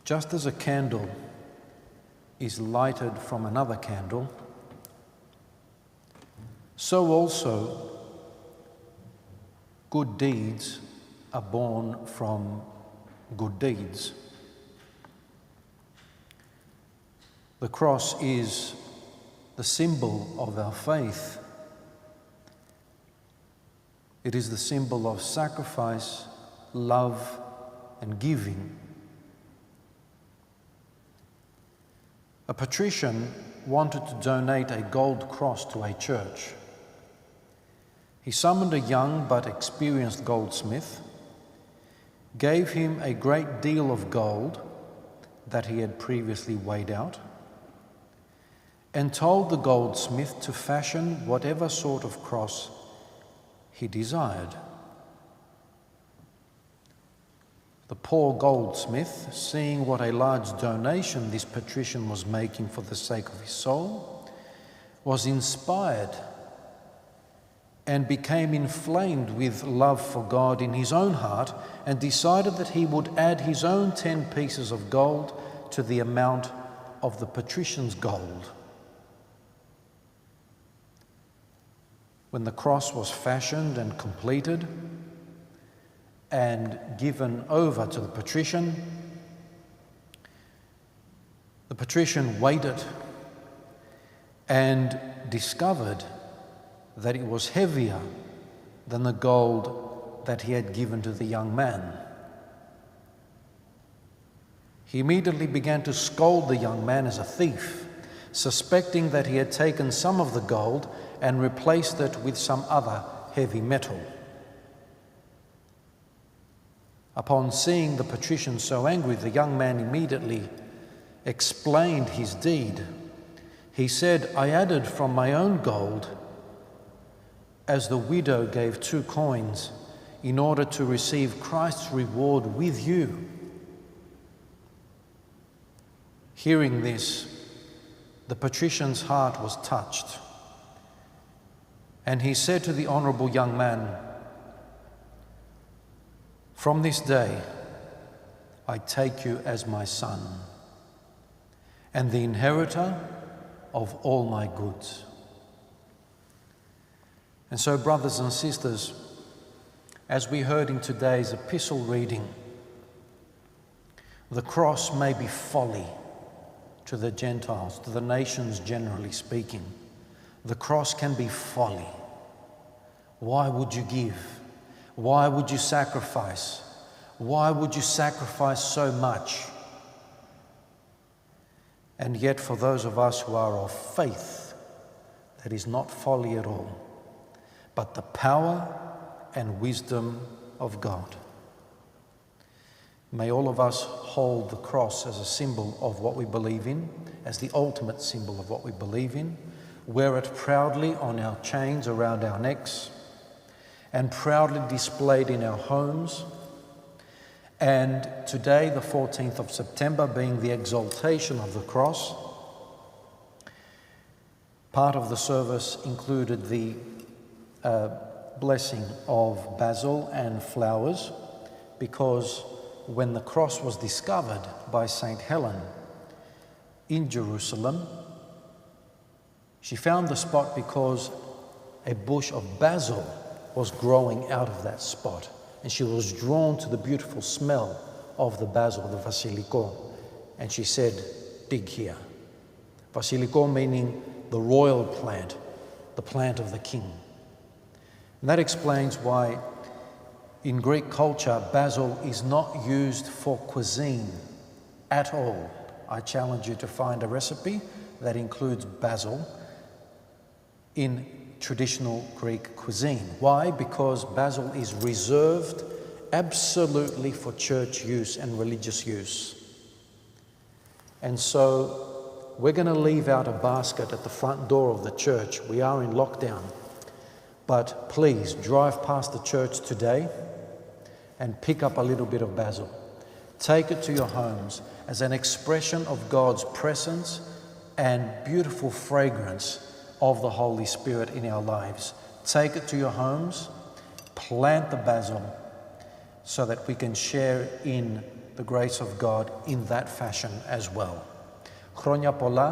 Just as a candle is lighted from another candle, so also good deeds are born from good deeds. The cross is the symbol of our faith. It is the symbol of sacrifice, love, and giving. A patrician wanted to donate a gold cross to a church. He summoned a young but experienced goldsmith, gave him a great deal of gold that he had previously weighed out, and told the goldsmith to fashion whatever sort of cross he desired. The poor goldsmith, seeing what a large donation this patrician was making for the sake of his soul, was inspired and became inflamed with love for God in his own heart, and decided that he would add his own 10 pieces of gold to the amount of the patrician's gold. When the cross was fashioned and completed and given over to the patrician weighed it and discovered that it was heavier than the gold that he had given to the young man. He immediately began to scold the young man as a thief, suspecting that he had taken some of the gold and replaced it with some other heavy metal. Upon seeing the patrician so angry, the young man immediately explained his deed. He said, "I added from my own gold, as the widow gave 2 coins, in order to receive Christ's reward with you." Hearing this, the patrician's heart was touched, and he said to the honourable young man, "From this day, I take you as my son, and the inheritor of all my goods." And so, brothers and sisters, as we heard in today's epistle reading, the cross may be folly to the Gentiles, to the nations generally speaking. The cross can be folly. Why would you give? Why would you sacrifice? Why would you sacrifice so much? And yet, for those of us who are of faith, that is not folly at all, but the power and wisdom of God. May all of us hold the cross as a symbol of what we believe in, as the ultimate symbol of what we believe in, wear it proudly on our chains around our necks, and proudly displayed in our homes. And today, the 14th of September, being the Exaltation of the Cross, part of the service included the blessing of basil and flowers, because when the cross was discovered by Saint Helen in Jerusalem, she found the spot because a bush of basil was growing out of that spot, and she was drawn to the beautiful smell of the basil, the Basilico, and she said, "Dig here." Basilico meaning the royal plant, the plant of the king. And that explains why in Greek culture basil is not used for cuisine at all. I challenge you to find a recipe that includes basil in traditional Greek cuisine. Why? Because basil is reserved absolutely for church use and religious use. And so we're going to leave out a basket at the front door of the church. We are in lockdown. But please drive past the church today and pick up a little bit of basil. Take it to your homes as an expression of God's presence and beautiful fragrance of the Holy Spirit in our lives. Take it to your homes, plant the basil so that we can share in the grace of God in that fashion as well. Χρόνια πολλά,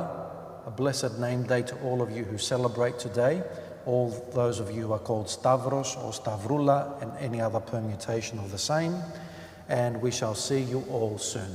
a blessed name day to all of you who celebrate today. All those of you who are called Stavros or Stavrula and any other permutation of the same. And we shall see you all soon.